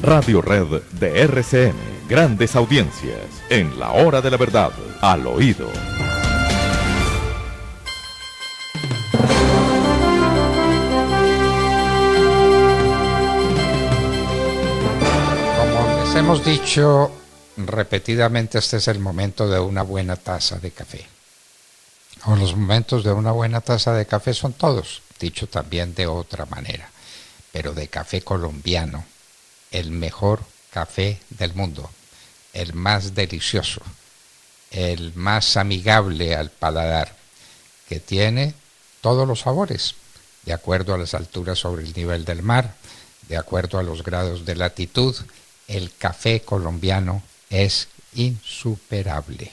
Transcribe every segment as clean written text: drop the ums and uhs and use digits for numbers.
Radio Red de RCN. Grandes audiencias en la hora de la verdad, al oído. Como les hemos dicho repetidamente, este es el momento de una buena taza de café. O los momentos de una buena taza de café son todos, dicho también de otra manera, pero de café colombiano, el mejor café del mundo, el más delicioso, el más amigable al paladar, que tiene todos los sabores, de acuerdo a las alturas sobre el nivel del mar, de acuerdo a los grados de latitud. El café colombiano es insuperable.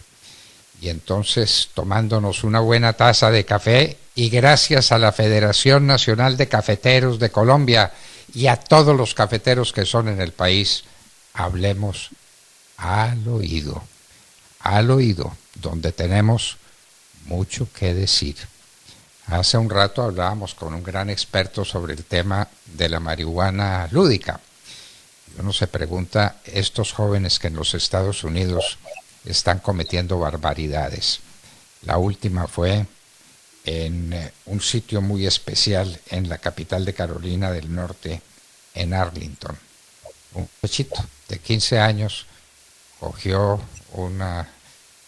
Y entonces, tomándonos una buena taza de café, y gracias a la Federación Nacional de Cafeteros de Colombia y a todos los cafeteros que son en el país, hablemos al oído, donde tenemos mucho que decir. Hace un rato hablábamos con un gran experto sobre el tema de la marihuana lúdica. Uno se pregunta, estos jóvenes que en los Estados Unidos están cometiendo barbaridades. La última fue en un sitio muy especial en la capital de Carolina del Norte, en Arlington. Un muchachito de 15 años cogió una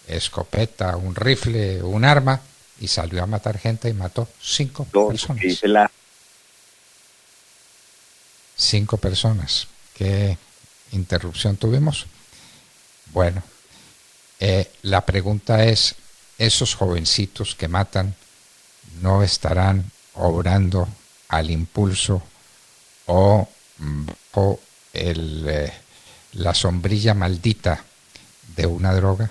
escopeta, un rifle, un arma y salió a matar gente y mató 5 personas. 5 personas. ¿Qué interrupción tuvimos? Bueno, la pregunta es, ¿esos jovencitos que matan no estarán obrando al impulso o bajo la sombrilla maldita de una droga,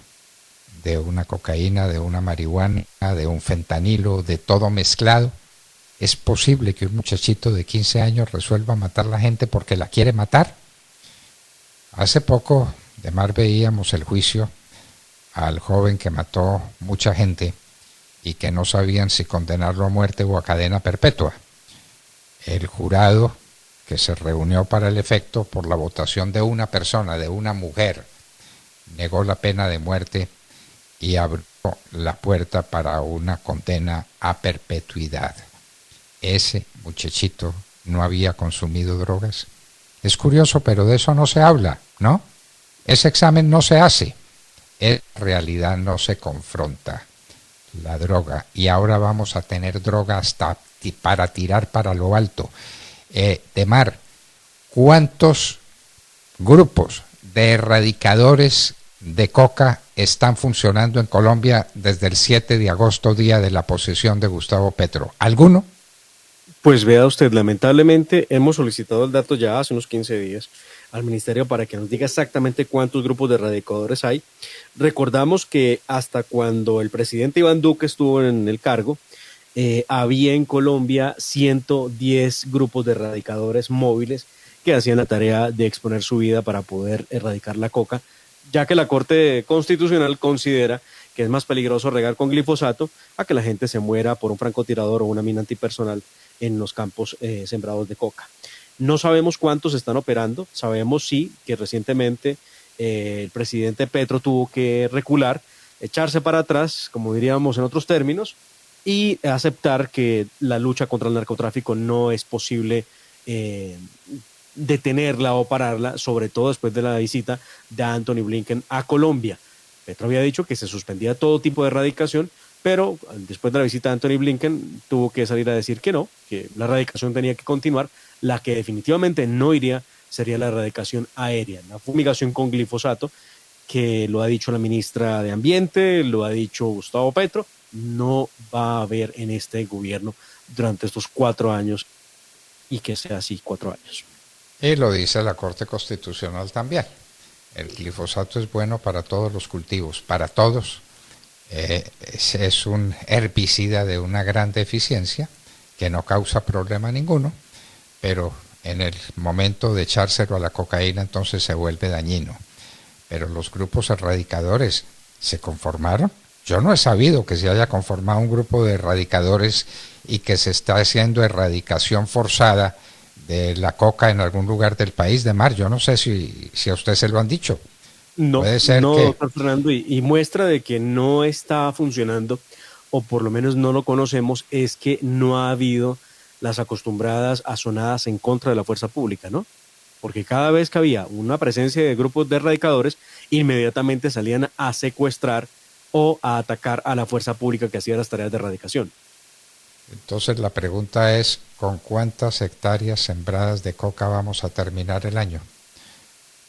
de una cocaína, de una marihuana, de un fentanilo, de todo mezclado? ¿Es posible que un muchachito de 15 años resuelva matar a la gente porque la quiere matar? Hace poco, de mar, veíamos el juicio al joven que mató mucha gente y que no sabían si condenarlo a muerte o a cadena perpetua. El jurado, que se reunió para el efecto por la votación de una persona, de una mujer, negó la pena de muerte y abrió la puerta para una condena a perpetuidad. Ese muchachito no había consumido drogas. Es curioso, pero de eso no se habla, ¿no? Ese examen no se hace. En realidad no se confronta la droga. Y ahora vamos a tener droga hasta para tirar para lo alto. Demar, ¿cuántos grupos de erradicadores de coca están funcionando en Colombia desde el 7 de agosto, día de la posesión de Gustavo Petro? ¿Alguno? Pues vea usted, lamentablemente hemos solicitado el dato ya hace unos 15 días al ministerio para que nos diga exactamente cuántos grupos de erradicadores hay. Recordamos que hasta cuando el presidente Iván Duque estuvo en el cargo, había en Colombia 110 grupos de erradicadores móviles que hacían la tarea de exponer su vida para poder erradicar la coca, ya que la Corte Constitucional considera que es más peligroso regar con glifosato a que la gente se muera por un francotirador o una mina antipersonal en los campos sembrados de coca. No sabemos cuántos están operando, sabemos sí que recientemente el presidente Petro tuvo que recular, echarse para atrás, como diríamos en otros términos, y aceptar que la lucha contra el narcotráfico no es posible detenerla o pararla, sobre todo después de la visita de Anthony Blinken a Colombia. Petro había dicho que se suspendía todo tipo de erradicación, pero después de la visita de Anthony Blinken tuvo que salir a decir que no, que la erradicación tenía que continuar. La que definitivamente no iría sería la erradicación aérea, la fumigación con glifosato, que lo ha dicho la ministra de Ambiente, lo ha dicho Gustavo Petro, no va a haber en este gobierno durante estos 4 años, y que sea así 4 años. Y lo dice la Corte Constitucional también. El glifosato es bueno para todos los cultivos, para todos. Es un herbicida de una gran eficiencia que no causa problema ninguno, pero en el momento de echárselo a la cocaína entonces se vuelve dañino. Pero los grupos erradicadores se conformaron. Yo no he sabido que se haya conformado un grupo de erradicadores y que se está haciendo erradicación forzada de la coca en algún lugar del país, de mar. Yo no sé si a usted se lo han dicho. No, Puede ser no, que... doctor Fernando, y muestra de que no está funcionando, o por lo menos no lo conocemos, es que no ha habido las acostumbradas azonadas en contra de la fuerza pública, ¿no? Porque cada vez que había una presencia de grupos de erradicadores, inmediatamente salían a secuestrar o a atacar a la fuerza pública que hacía las tareas de erradicación. Entonces la pregunta es, ¿con cuántas hectáreas sembradas de coca vamos a terminar el año?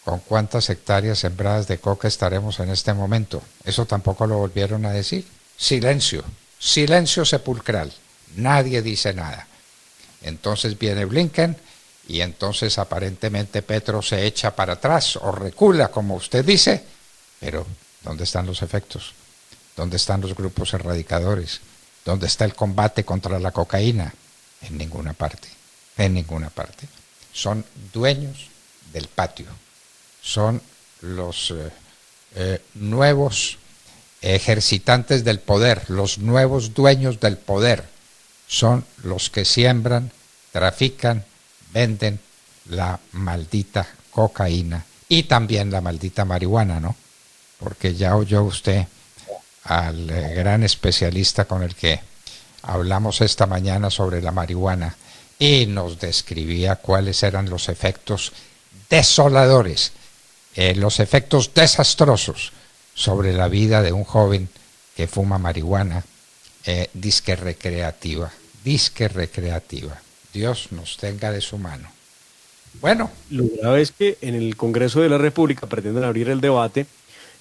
¿Con cuántas hectáreas sembradas de coca estaremos en este momento? Eso tampoco lo volvieron a decir. Silencio, silencio sepulcral. Nadie dice nada. Entonces viene Blinken y entonces aparentemente Petro se echa para atrás o recula, como usted dice. Pero, ¿dónde están los efectos? ¿Dónde están los grupos erradicadores? ¿Dónde está el combate contra la cocaína? En ninguna parte. En ninguna parte. Son dueños del patio. Son los nuevos ejercitantes del poder, los nuevos dueños del poder. Son los que siembran, trafican, venden la maldita cocaína y también la maldita marihuana, ¿no? Porque ya oyó usted al gran especialista con el que hablamos esta mañana sobre la marihuana y nos describía cuáles eran los efectos desoladores, los efectos desastrosos sobre la vida de un joven que fuma marihuana, disque recreativa. Dios nos tenga de su mano. Bueno. Lo grave es que en el Congreso de la República pretenden abrir el debate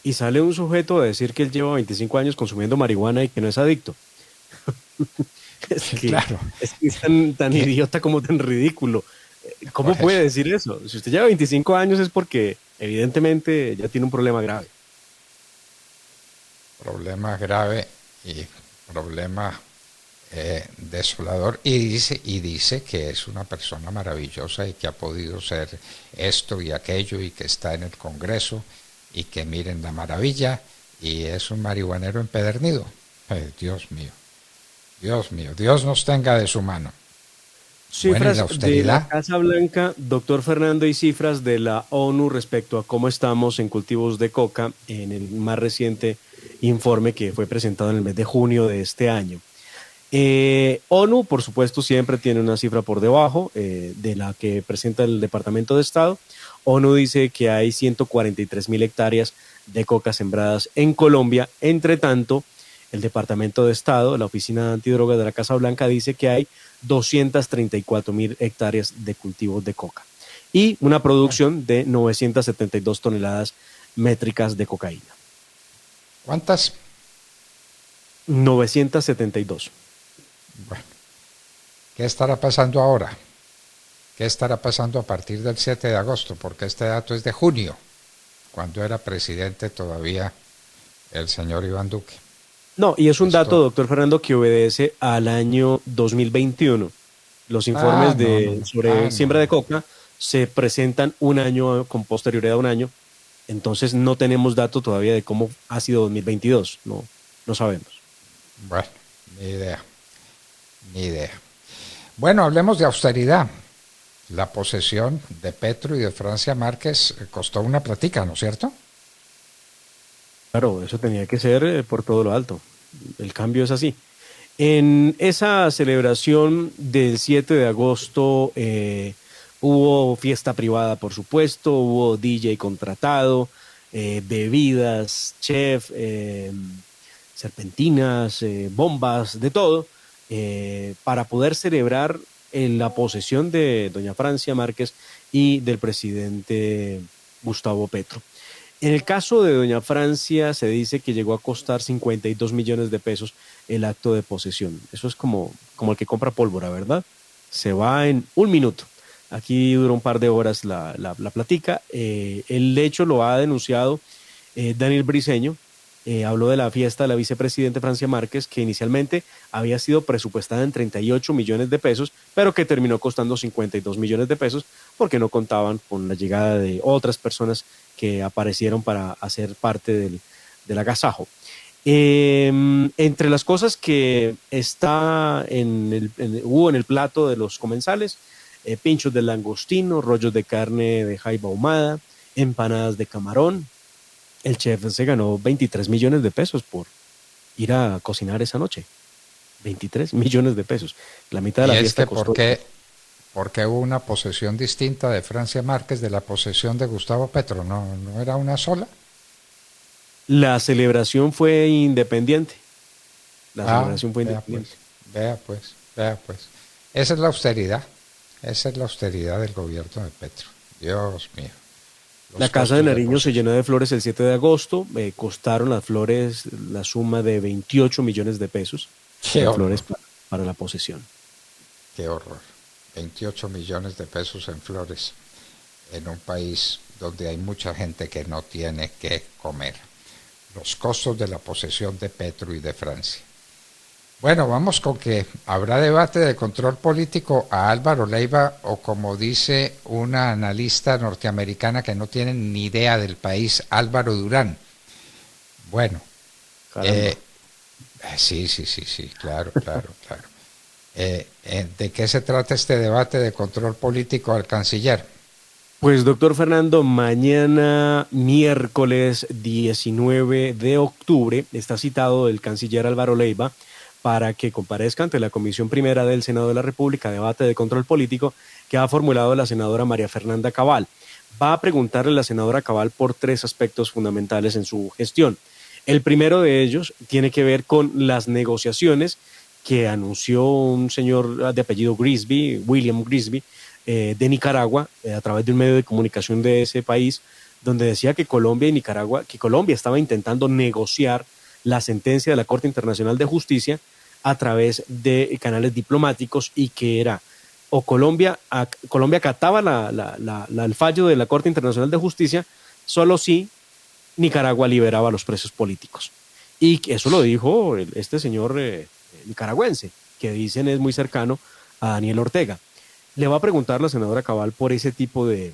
y sale un sujeto a decir que él lleva 25 años consumiendo marihuana y que no es adicto. Claro. Es que es tan idiota como tan ridículo. ¿Cómo Pues puede decir eso? Si usted lleva 25 años es porque evidentemente ya tiene un problema grave. Problema grave y problema desolador. Y dice que es una persona maravillosa y que ha podido ser esto y aquello y que está en el Congreso y que miren la maravilla y es un marihuanero empedernido. Dios mío, Dios nos tenga de su mano. Cifras bueno, de la Casa Blanca, doctor Fernando, y cifras de la ONU respecto a cómo estamos en cultivos de coca en el más reciente informe que fue presentado en el mes de junio de este año. ONU, por supuesto, siempre tiene una cifra por debajo de la que presenta el Departamento de Estado. ONU dice que hay 143.000 hectáreas de coca sembradas en Colombia. Entre tanto, el Departamento de Estado, la Oficina Antidrogas de la Casa Blanca, dice que hay 234.000 hectáreas de cultivos de coca y una producción de 972 toneladas métricas de cocaína. ¿Cuántas? 972. Bueno, ¿qué estará pasando ahora? ¿Qué estará pasando a partir del 7 de agosto? Porque este dato es de junio, cuando era presidente todavía el señor Iván Duque. No, y es un dato, doctor Fernando, que obedece al año 2021. Los informes sobre siembra de coca se presentan un año con posterioridad a un año, entonces no tenemos dato todavía de cómo ha sido 2022, no sabemos. Bueno, ni idea. Bueno, hablemos de austeridad. La posesión de Petro y de Francia Márquez costó una platica, ¿no es cierto? Claro, eso tenía que ser por todo lo alto. El cambio es así. En esa celebración del 7 de agosto hubo fiesta privada, por supuesto, hubo DJ contratado, bebidas, chef, serpentinas, bombas, de todo, para poder celebrar la posesión de doña Francia Márquez y del presidente Gustavo Petro. En el caso de doña Francia se dice que llegó a costar 52 millones de pesos el acto de posesión. Eso es como el que compra pólvora, ¿verdad? Se va en un minuto. Aquí duró un par de horas la platica. El hecho lo ha denunciado Daniel Briceño. Habló de la fiesta de la vicepresidenta Francia Márquez, que inicialmente había sido presupuestada en 38 millones de pesos, pero que terminó costando 52 millones de pesos porque no contaban con la llegada de otras personas que aparecieron para hacer parte del agasajo. Entre las cosas que hubo en el plato de los comensales, pinchos de langostino, rollos de carne de jaiba ahumada, empanadas de camarón. El chef se ganó 23 millones de pesos por ir a cocinar esa noche. 23 millones de pesos. La mitad de Y la es fiesta que, costó. ¿por qué hubo una posesión distinta de Francia Márquez de la posesión de Gustavo Petro? ¿No era una sola? La celebración fue independiente. La Ah, celebración fue vea independiente. pues, vea pues, vea pues. Esa es la austeridad. Esa es la austeridad del gobierno de Petro. Dios mío. La Los Casa de costos de Nariño se posesión. llenó de flores el 7 de agosto. Costaron las flores la suma de 28 millones de pesos Qué en horror, flores para la posesión. qué horror. 28 millones de pesos en flores en un país donde hay mucha gente que no tiene que comer. Los costos de la posesión de Petro y de Francia. Bueno, vamos con que habrá debate de control político a Álvaro Leiva o como dice una analista norteamericana que no tiene ni idea del país, Álvaro Durán. Bueno, Caramba. sí, claro. ¿De qué se trata este debate de control político al canciller? Pues doctor Fernando, mañana miércoles 19 de octubre está citado el canciller Álvaro Leiva para que comparezca ante la Comisión Primera del Senado de la República, debate de control político que ha formulado la senadora María Fernanda Cabal. Va a preguntarle a la senadora Cabal por tres aspectos fundamentales en su gestión. El primero de ellos tiene que ver con las negociaciones que anunció un señor de apellido Grisby, William Grisby, de Nicaragua, a través de un medio de comunicación de ese país, donde decía que Colombia y Nicaragua, que Colombia estaba intentando negociar la sentencia de la Corte Internacional de Justicia a través de canales diplomáticos y que era o Colombia acataba el fallo de la Corte Internacional de Justicia solo si Nicaragua liberaba a los presos políticos. Y eso lo dijo este señor nicaragüense, que dicen es muy cercano a Daniel Ortega. Le va a preguntar la senadora Cabal por ese tipo de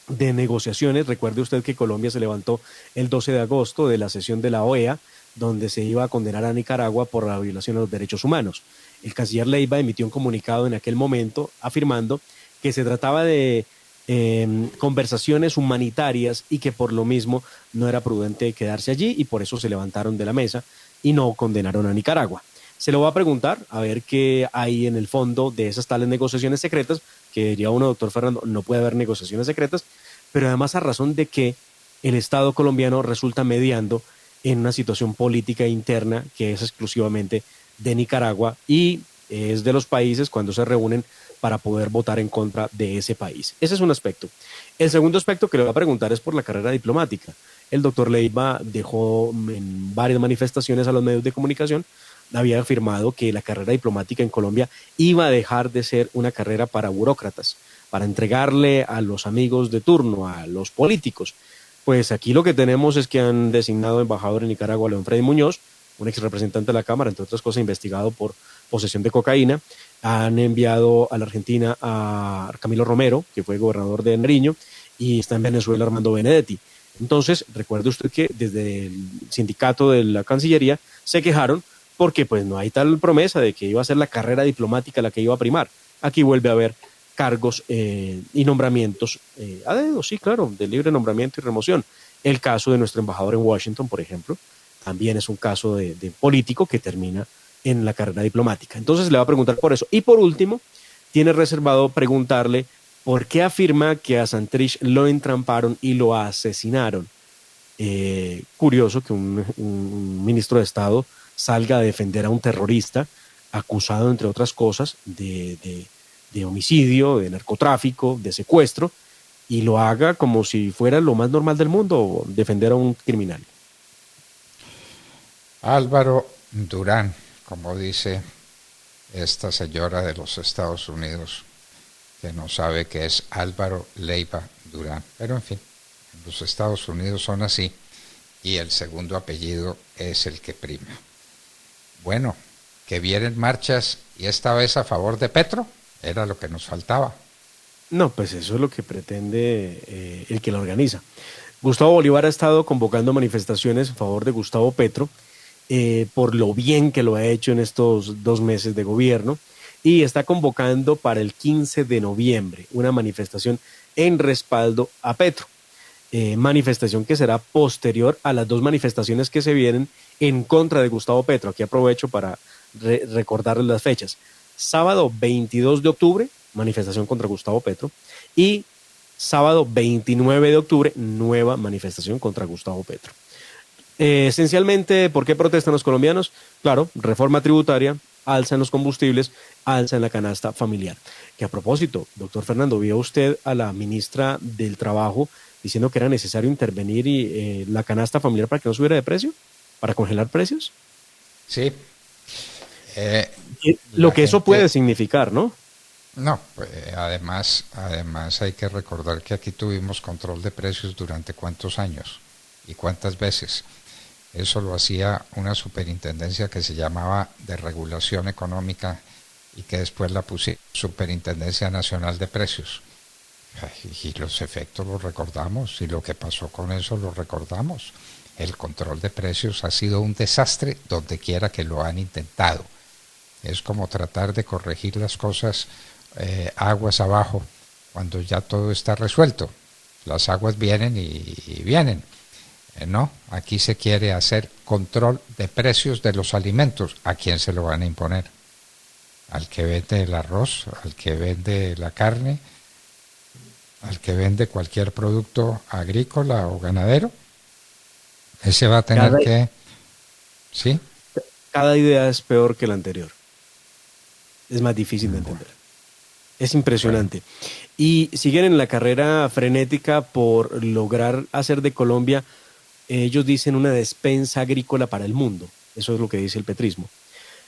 negociaciones. Recuerde usted que Colombia se levantó el 12 de agosto de la sesión de la OEA, donde se iba a condenar a Nicaragua por la violación de los derechos humanos. El canciller Leiva emitió un comunicado en aquel momento afirmando que se trataba de conversaciones humanitarias y que por lo mismo no era prudente quedarse allí y por eso se levantaron de la mesa y no condenaron a Nicaragua. Se lo va a preguntar a ver qué hay en el fondo de esas tales negociaciones secretas, que diría uno, doctor Fernando, no puede haber negociaciones secretas, pero además a razón de que el Estado colombiano resulta mediando en una situación política interna que es exclusivamente de Nicaragua y es de los países cuando se reúnen para poder votar en contra de ese país. Ese es un aspecto. El segundo aspecto que le voy a preguntar es por la carrera diplomática. El doctor Leiva dejó en varias manifestaciones a los medios de comunicación, había afirmado que la carrera diplomática en Colombia iba a dejar de ser una carrera para burócratas, para entregarle a los amigos de turno, a los políticos. Pues aquí lo que tenemos es que han designado embajador en Nicaragua a León Freddy Muñoz, un ex representante de la Cámara, entre otras cosas, investigado por posesión de cocaína. Han enviado a la Argentina a Camilo Romero, que fue gobernador de Nariño, y está en Venezuela Armando Benedetti. Entonces, recuerde usted que desde el sindicato de la Cancillería se quejaron porque pues no hay tal promesa de que iba a ser la carrera diplomática la que iba a primar. Aquí vuelve a haber cargos y nombramientos a dedo, sí, claro, de libre nombramiento y remoción. El caso de nuestro embajador en Washington, por ejemplo, también es un caso de político que termina en la carrera diplomática. Entonces le va a preguntar por eso. Y por último, tiene reservado preguntarle por qué afirma que a Santrich lo entramparon y lo asesinaron. Curioso que un ministro de Estado salga a defender a un terrorista acusado, entre otras cosas, de homicidio, de narcotráfico, de secuestro, y lo haga como si fuera lo más normal del mundo, defender a un criminal. Álvaro Durán, como dice esta señora de los Estados Unidos, que no sabe que es Álvaro Leiva Durán. Pero en fin, en los Estados Unidos son así y el segundo apellido es el que prima. Bueno, que vienen marchas y esta vez a favor de Petro, era lo que nos faltaba. No, pues eso es lo que pretende el que la organiza. Gustavo Bolívar ha estado convocando manifestaciones a favor de Gustavo Petro por lo bien que lo ha hecho en estos 2 meses de gobierno. y está convocando para el 15 de noviembre una manifestación en respaldo a Petro. Manifestación que será posterior a las dos manifestaciones que se vienen en contra de Gustavo Petro. Aquí aprovecho para recordarles las fechas. Sábado 22 de octubre, manifestación contra Gustavo Petro, y sábado 29 de octubre, nueva manifestación contra Gustavo Petro. Esencialmente, ¿por qué protestan los colombianos? Claro, reforma tributaria, alza en los combustibles, alza en la canasta familiar. Que a propósito, doctor Fernando, ¿vio usted a la ministra del Trabajo diciendo que era necesario intervenir y la canasta familiar para que no subiera de precio? ¿Para congelar precios? Sí. Lo que eso puede significar, ¿no? No, pues además hay que recordar que aquí tuvimos control de precios durante cuántos años y cuántas veces. Eso lo hacía una superintendencia que se llamaba de Regulación Económica y que después la puse Superintendencia Nacional de Precios. Y los efectos los recordamos y lo que pasó con eso lo recordamos. El control de precios ha sido un desastre donde quiera que lo han intentado. Es como tratar de corregir las cosas aguas abajo cuando ya todo está resuelto. Las aguas vienen y vienen. No, aquí se quiere hacer control de precios de los alimentos. ¿A quién se lo van a imponer? ¿Al que vende el arroz? ¿Al que vende la carne? ¿Al que vende cualquier producto agrícola o ganadero? Ese va a tener que... ¿Sí? Cada idea es peor que la anterior. Es más difícil de entender. Es impresionante. Y siguen en la carrera frenética por lograr hacer de Colombia, ellos dicen, una despensa agrícola para el mundo. Eso es lo que dice el petrismo.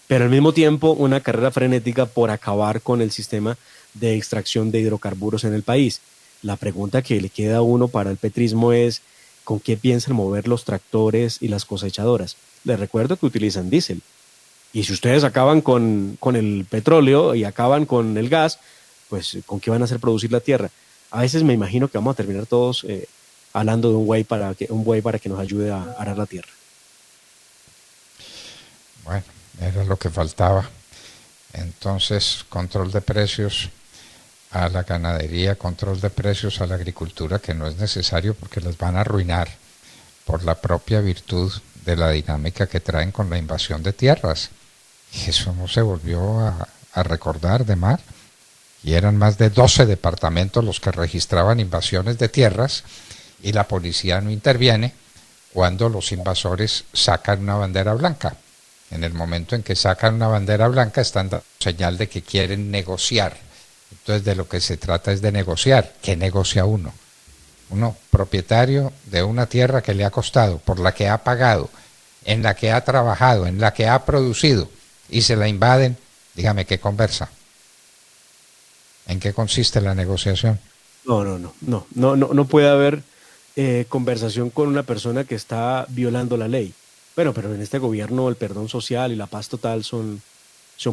Pero al mismo tiempo una carrera frenética por acabar con el sistema de extracción de hidrocarburos en el país. La pregunta que le queda a uno para el petrismo es: ¿con qué piensan mover los tractores y las cosechadoras? Les recuerdo que utilizan diésel. Y si ustedes acaban con el petróleo y acaban con el gas, pues ¿con qué van a hacer producir la tierra? A veces me imagino que vamos a terminar todos hablando de un buey para que nos ayude a arar la tierra. Bueno, era lo que faltaba. Entonces, control de precios a la ganadería, control de precios a la agricultura, que no es necesario porque las van a arruinar por la propia virtud de la dinámica que traen con la invasión de tierras. Y eso no se volvió a recordar de mar. Y eran más de 12 departamentos los que registraban invasiones de tierras y la policía no interviene cuando los invasores sacan una bandera blanca. En el momento en que sacan una bandera blanca están dando señal de que quieren negociar. Entonces de lo que se trata es de negociar. ¿Qué negocia uno? Uno, propietario de una tierra que le ha costado, por la que ha pagado, en la que ha trabajado, en la que ha producido, y se la invaden. Dígame, ¿qué conversa? ¿En qué consiste la negociación? No puede haber conversación con una persona que está violando la ley. Bueno, pero en este gobierno el perdón social y la paz total son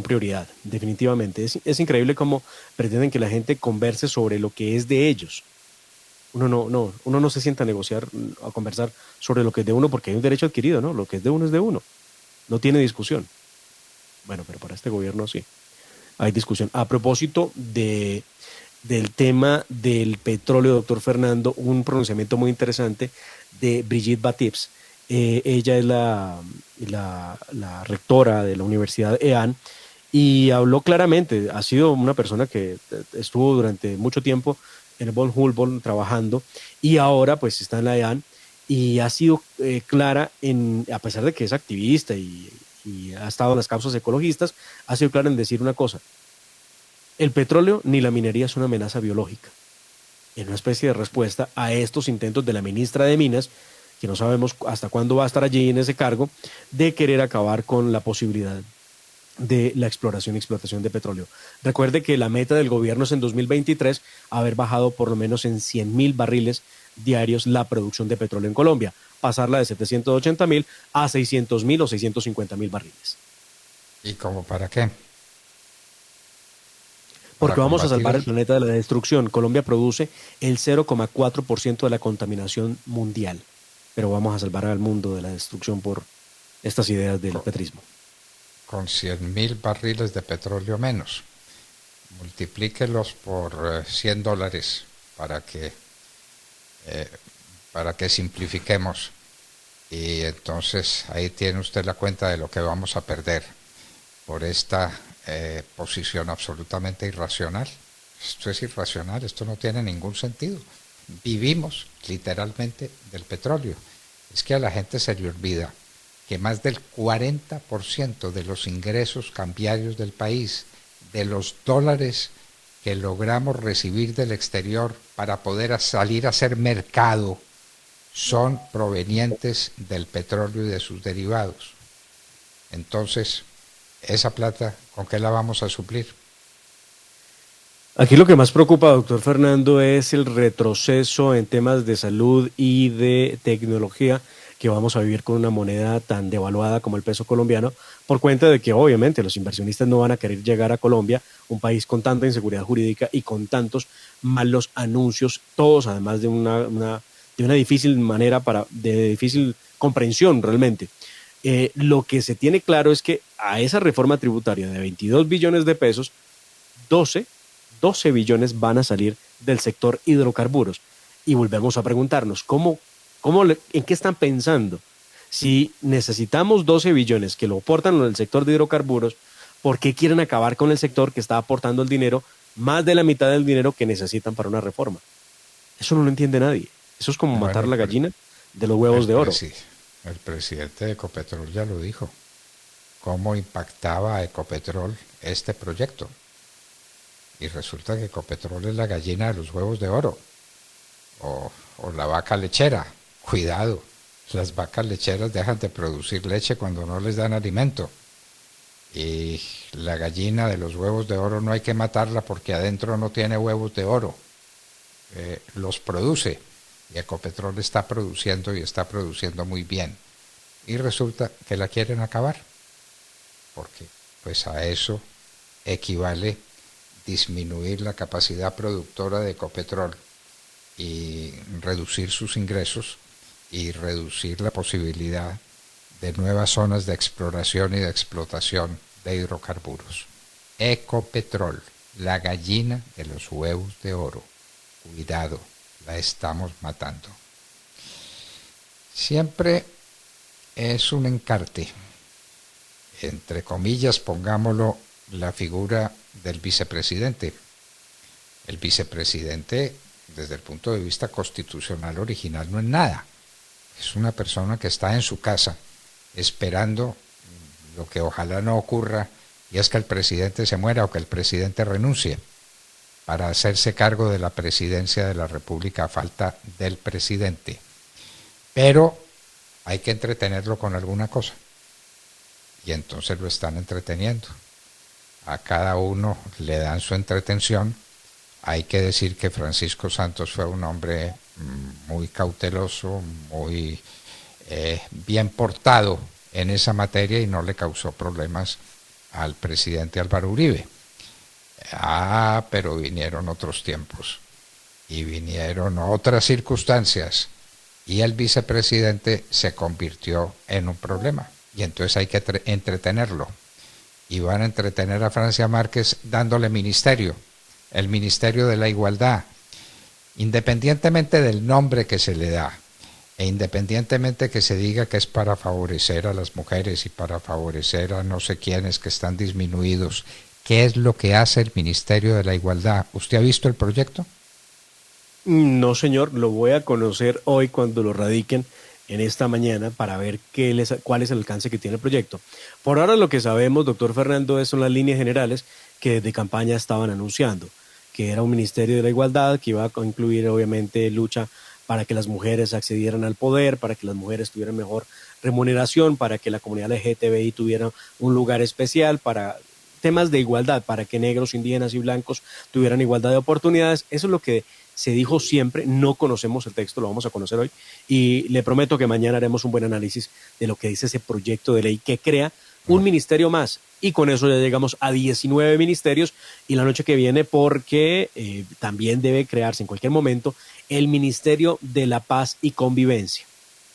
prioridad, definitivamente. Es increíble cómo pretenden que la gente converse sobre lo que es de ellos. Uno no se sienta a negociar, a conversar sobre lo que es de uno, porque hay un derecho adquirido, ¿no? Lo que es de uno es de uno. No tiene discusión. Bueno, pero para este gobierno sí hay discusión. A propósito del tema del petróleo, doctor Fernando, un pronunciamiento muy interesante de Brigitte Batips. Ella es la rectora de la Universidad EAN y habló claramente. Ha sido una persona que estuvo durante mucho tiempo en el Von Humboldt trabajando y ahora pues está en la EAN y ha sido clara, a pesar de que es activista y ha estado en las causas ecologistas, ha sido clara en decir una cosa: el petróleo ni la minería es una amenaza biológica. En una especie de respuesta a estos intentos de la ministra de Minas, que no sabemos hasta cuándo va a estar allí en ese cargo, de querer acabar con la posibilidad de la exploración y explotación de petróleo. Recuerde que la meta del gobierno es en 2023 haber bajado por lo menos en 100,000 barriles diarios la producción de petróleo en Colombia, pasarla de 780,000 a 600,000 o 650,000 barriles. ¿Y cómo para qué? Porque vamos a salvar el planeta de la destrucción. Colombia produce el 0,4% de la contaminación mundial, pero vamos a salvar al mundo de la destrucción por estas ideas del petrismo. Con 100,000 barriles de petróleo menos. multiplíquelos por $100 para que simplifiquemos. Y entonces ahí tiene usted la cuenta de lo que vamos a perder por esta posición absolutamente irracional. Esto es irracional, esto no tiene ningún sentido. Vivimos literalmente del petróleo. Es que a la gente se le olvida que más del 40% de los ingresos cambiarios del país, de los dólares que logramos recibir del exterior para poder salir a hacer mercado, son provenientes del petróleo y de sus derivados. Entonces, esa plata, ¿con qué la vamos a suplir? Aquí lo que más preocupa, doctor Fernando, es el retroceso en temas de salud y de tecnología que vamos a vivir con una moneda tan devaluada como el peso colombiano, por cuenta de que obviamente los inversionistas no van a querer llegar a Colombia, un país con tanta inseguridad jurídica y con tantos malos anuncios, todos además de una difícil manera, de difícil comprensión realmente. Lo que se tiene claro es que a esa reforma tributaria de 22 billones de pesos, 12 billones van a salir del sector hidrocarburos. Y volvemos a preguntarnos, ¿en qué están pensando? Si necesitamos 12 billones que lo aportan en el sector de hidrocarburos, ¿por qué quieren acabar con el sector que está aportando el dinero, más de la mitad del dinero que necesitan para una reforma? Eso no lo entiende nadie. Eso es como matar la gallina de los huevos de oro. El presidente de Ecopetrol ya lo dijo. ¿Cómo impactaba a Ecopetrol este proyecto? Y resulta que Ecopetrol es la gallina de los huevos de oro. O la vaca lechera. Cuidado, las vacas lecheras dejan de producir leche cuando no les dan alimento. Y la gallina de los huevos de oro no hay que matarla porque adentro no tiene huevos de oro. Los produce. Y Ecopetrol está produciendo y está produciendo muy bien. Y resulta que la quieren acabar. Porque pues a eso equivale disminuir la capacidad productora de Ecopetrol y reducir sus ingresos y reducir la posibilidad de nuevas zonas de exploración y de explotación de hidrocarburos. Ecopetrol, la gallina de los huevos de oro. Cuidado, la estamos matando. Siempre es un encarte, entre comillas, pongámoslo, la figura del vicepresidente. El vicepresidente, desde el punto de vista constitucional original, no es nada. Es una persona que está en su casa esperando lo que ojalá no ocurra, y es que el presidente se muera o que el presidente renuncie para hacerse cargo de la presidencia de la República a falta del presidente. Pero hay que entretenerlo con alguna cosa. Y entonces lo están entreteniendo. A cada uno le dan su entretención. Hay que decir que Francisco Santos fue un hombre muy cauteloso, muy bien portado en esa materia y no le causó problemas al presidente Álvaro Uribe. Pero vinieron otros tiempos y vinieron otras circunstancias y el vicepresidente se convirtió en un problema y entonces hay que entretenerlo. Y van a entretener a Francia Márquez dándole ministerio, el Ministerio de la Igualdad, independientemente del nombre que se le da, e independientemente que se diga que es para favorecer a las mujeres y para favorecer a no sé quiénes que están disminuidos. ¿Qué es lo que hace el Ministerio de la Igualdad? ¿Usted ha visto el proyecto? No, señor, lo voy a conocer hoy cuando lo radiquen en esta mañana para ver cuál es el alcance que tiene el proyecto. Por ahora lo que sabemos, doctor Fernando, son las líneas generales que desde campaña estaban anunciando, que era un Ministerio de la Igualdad que iba a incluir obviamente lucha para que las mujeres accedieran al poder, para que las mujeres tuvieran mejor remuneración, para que la comunidad LGTBI tuviera un lugar especial, para temas de igualdad, para que negros, indígenas y blancos tuvieran igualdad de oportunidades. Eso es lo que se dijo siempre. No conocemos el texto, lo vamos a conocer hoy y le prometo que mañana haremos un buen análisis de lo que dice ese proyecto de ley que crea un ministerio más y con eso ya llegamos a 19 ministerios y la noche que viene porque también debe crearse en cualquier momento el Ministerio de la Paz y Convivencia,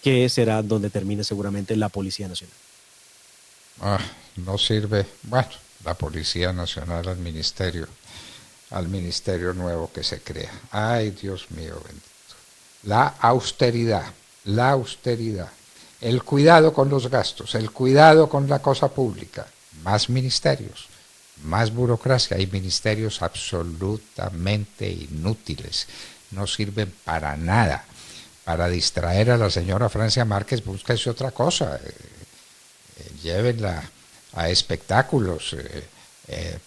que será donde termine seguramente la Policía Nacional. No sirve. Bueno, la Policía Nacional al ministerio nuevo que se crea. Ay, Dios mío bendito. La austeridad, el cuidado con los gastos, el cuidado con la cosa pública, más ministerios, más burocracia. Hay ministerios absolutamente inútiles, no sirven para nada. Para distraer a la señora Francia Márquez, búsquese otra cosa, llévenla a espectáculos,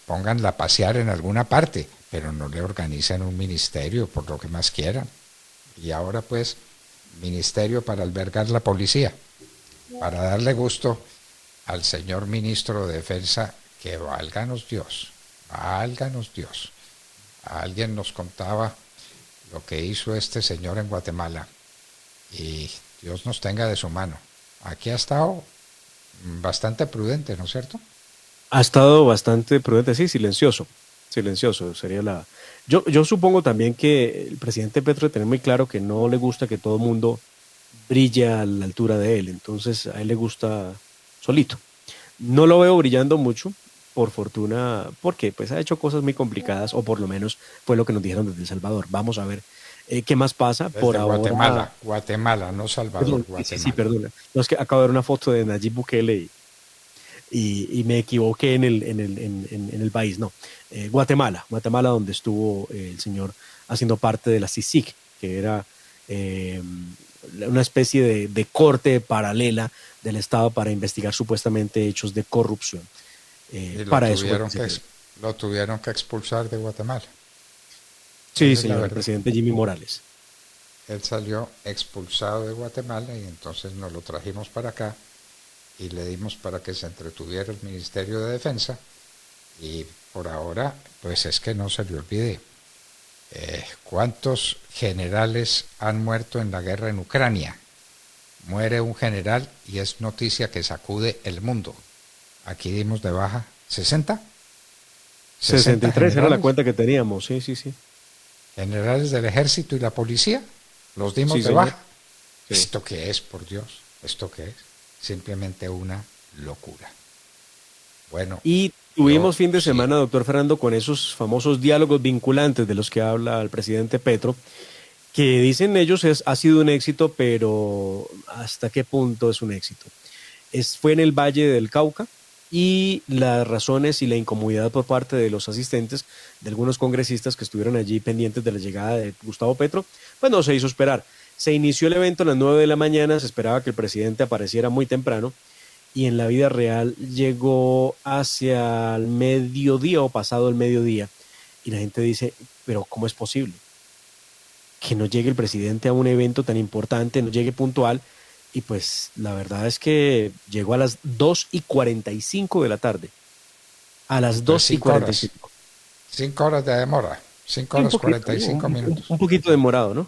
pónganla a pasear en alguna parte, pero no le organicen un ministerio por lo que más quieran. Y ahora pues, ministerio para albergar la policía, para darle gusto al señor ministro de Defensa, que válganos Dios, válganos Dios. Alguien nos contaba lo que hizo este señor en Guatemala, y Dios nos tenga de su mano. Aquí ha estado bastante prudente, ¿no es cierto? Ha estado bastante prudente, sí, silencioso. Silencioso sería la. Yo supongo también que el presidente Petro tiene muy claro que no le gusta que todo el mundo brille a la altura de él. Entonces a él le gusta solito. No lo veo brillando mucho, por fortuna, porque pues ha hecho cosas muy complicadas, o por lo menos fue lo que nos dijeron desde El Salvador. Vamos a ver qué más pasa. Por Desde ahora. Guatemala, no Salvador, Perdón, sí, Guatemala. perdona. No, es que acabo de ver una foto de Nayib Bukele y me equivoqué en el país, no. Guatemala, donde estuvo el señor haciendo parte de la CICIG, que era una especie de corte paralela del Estado para investigar supuestamente hechos de corrupción. Y Para eso. lo tuvieron que expulsar de Guatemala. Sí, Esa es la señor, el verdad. presidente Jimmy Morales. Él salió expulsado de Guatemala y entonces nos lo trajimos para acá y le dimos para que se entretuviera el Ministerio de Defensa, y por ahora pues es que no se le olvide cuántos generales han muerto en la guerra en Ucrania. Muere un general y es noticia que sacude el mundo. Aquí dimos de baja 60 63 era la generales, cuenta que teníamos, sí, sí, sí. generales del ejército y la policía, los dimos Sí, de señor. baja. Sí. ¿Esto qué es, por Dios? ¿Esto qué es? Simplemente una locura. Bueno, Y tuvimos yo fin de sí, semana, doctor Fernando, con esos famosos diálogos vinculantes de los que habla el presidente Petro, que dicen ellos ha sido un éxito, pero ¿hasta qué punto es un éxito? Fue en el Valle del Cauca, y las razones y la incomodidad por parte de los asistentes, de algunos congresistas que estuvieron allí pendientes de la llegada de Gustavo Petro, pues no se hizo esperar. Se inició el evento a las 9 de la mañana, se esperaba que el presidente apareciera muy temprano, y en la vida real llegó hacia el mediodía o pasado el mediodía, y la gente dice, pero ¿cómo es posible que no llegue el presidente a un evento tan importante, no llegue puntual? Y pues la verdad es que llegó a las 2:45 de la tarde. A las entonces dos y cuarenta y 5 horas de demora, 5 cinco. Un horas poquito, 45 minutos. un poquito demorado, ¿no?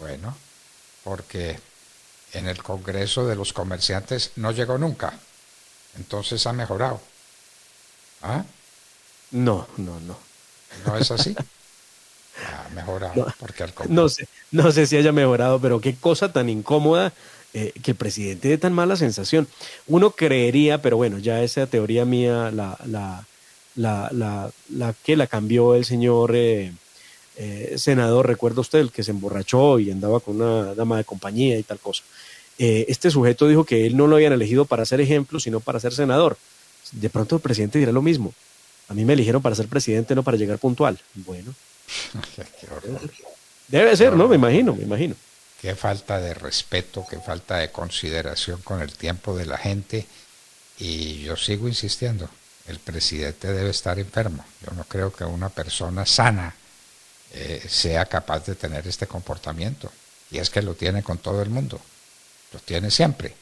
Bueno, porque en el Congreso de los Comerciantes no llegó nunca, entonces ha mejorado. ¿Ah? No, no, no. ¿No es así? Ha mejorado, No, porque no sé si haya mejorado, pero qué cosa tan incómoda, que el presidente dé tan mala sensación. Uno creería, pero bueno, ya esa teoría mía que la cambió el señor senador, recuerda usted, el que se emborrachó y andaba con una dama de compañía y tal cosa. Este sujeto dijo que él no lo habían elegido para ser ejemplo, sino para ser senador. De pronto el presidente dirá lo mismo. A mí me eligieron para ser presidente, no para llegar puntual. Bueno, qué horror, debe qué ser, ¿no? Me horror. imagino, me imagino. Qué falta de respeto, qué falta de consideración con el tiempo de la gente. Y yo sigo insistiendo, el presidente debe estar enfermo. Yo no creo que una persona sana sea capaz de tener este comportamiento. Y es que lo tiene con todo el mundo, lo tiene siempre.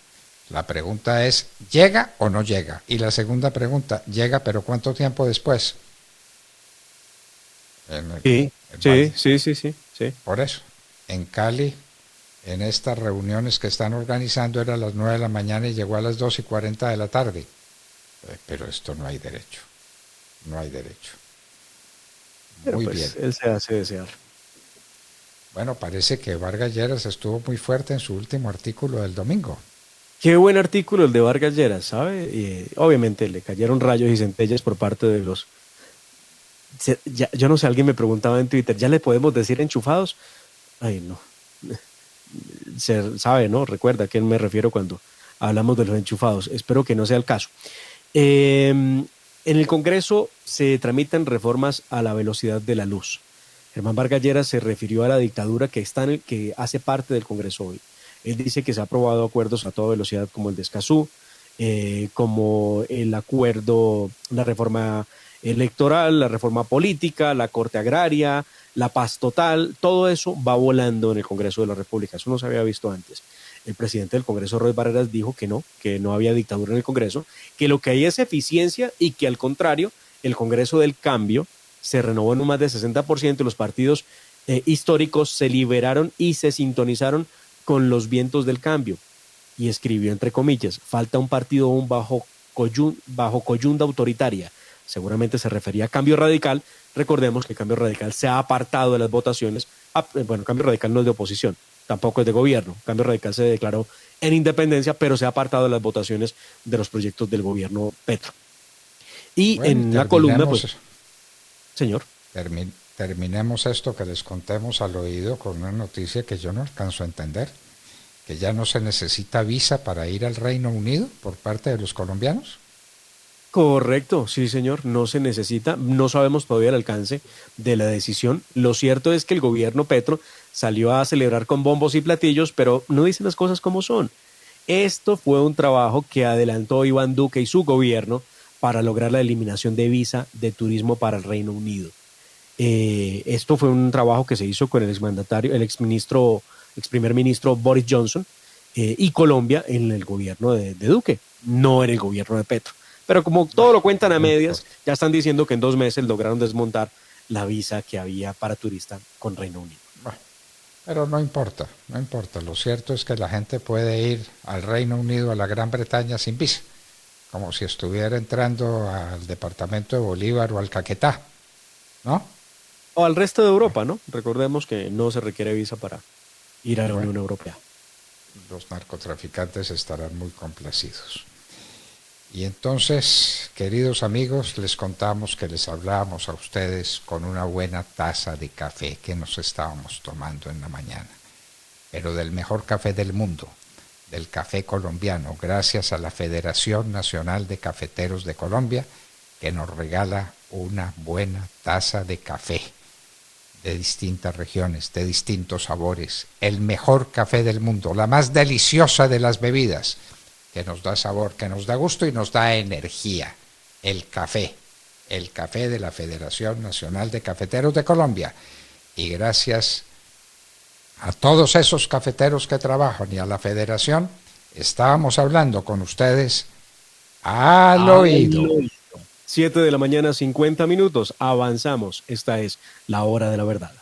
La pregunta es, ¿llega o no llega? Y la segunda pregunta, ¿llega pero cuánto tiempo después? Sí, sí, sí, sí, sí, sí. Por eso, en Cali, en estas reuniones que están organizando, era a las 9 de la mañana y llegó a las 2:40 de la tarde. Pero esto no hay derecho, no hay derecho. Pero Muy pues bien. él se hace desear. Bueno, parece que Vargas Lleras estuvo muy fuerte en su último artículo del domingo. Qué buen artículo el de Vargas Lleras, ¿sabe? Y, obviamente le cayeron rayos y centellas por parte de los... yo no sé, alguien me preguntaba en Twitter, ¿ya le podemos decir enchufados? Ay, no. Se sabe, ¿no? Recuerda a quién me refiero cuando hablamos de los enchufados. Espero que no sea el caso. En el Congreso se tramitan reformas a la velocidad de la luz. Germán Vargas Lleras se refirió a la dictadura que hace parte del Congreso hoy. Él dice que se ha aprobado acuerdos a toda velocidad como el de Escazú, como el acuerdo, la reforma electoral, la reforma política, la Corte Agraria, la paz total, todo eso va volando en el Congreso de la República. Eso no se había visto antes. El presidente del Congreso, Roy Barreras, dijo que no había dictadura en el Congreso, que lo que hay es eficiencia y que al contrario, el Congreso del Cambio se renovó en un más de 60% y los partidos históricos se liberaron y se sintonizaron con los vientos del cambio. Y escribió entre comillas, falta un partido aún bajo coyunda autoritaria. Seguramente se refería a Cambio Radical. Recordemos que Cambio Radical se ha apartado de las votaciones. Bueno, Cambio Radical no es de oposición, tampoco es de gobierno. Cambio Radical se declaró en independencia, pero se ha apartado de las votaciones de los proyectos del gobierno Petro. Y bueno, en la columna, pues, señor. Terminemos esto que les contemos al oído con una noticia que yo no alcanzo a entender, que ya no se necesita visa para ir al Reino Unido por parte de los colombianos. Correcto, sí señor, no se necesita, no sabemos todavía el alcance de la decisión. Lo cierto es que el gobierno Petro salió a celebrar con bombos y platillos, pero no dicen las cosas como son. Esto fue un trabajo que adelantó Iván Duque y su gobierno para lograr la eliminación de visa de turismo para el Reino Unido. Esto fue un trabajo que se hizo con el exmandatario, el ex primer ministro Boris Johnson y Colombia en el gobierno de Duque, no en el gobierno de Petro. Pero como todo lo cuentan a medias, ya están diciendo que en 2 meses lograron desmontar la visa que había para turista con Reino Unido. Bueno, pero no importa. Lo cierto es que la gente puede ir al Reino Unido, a la Gran Bretaña sin visa, como si estuviera entrando al departamento de Bolívar o al Caquetá, ¿no? O al resto de Europa, ¿no? Recordemos que no se requiere visa para ir a la Unión Europea. Los narcotraficantes estarán muy complacidos. Y entonces, queridos amigos, les contamos que les hablábamos a ustedes con una buena taza de café que nos estábamos tomando en la mañana, pero del mejor café del mundo, del café colombiano, gracias a la Federación Nacional de Cafeteros de Colombia, que nos regala una buena taza de café de distintas regiones, de distintos sabores, el mejor café del mundo, la más deliciosa de las bebidas, que nos da sabor, que nos da gusto y nos da energía. El café de la Federación Nacional de Cafeteros de Colombia. Y gracias a todos esos cafeteros que trabajan y a la Federación, estábamos hablando con ustedes al oído. 7 de la mañana, 50 minutos. Avanzamos. Esta es la hora de la verdad.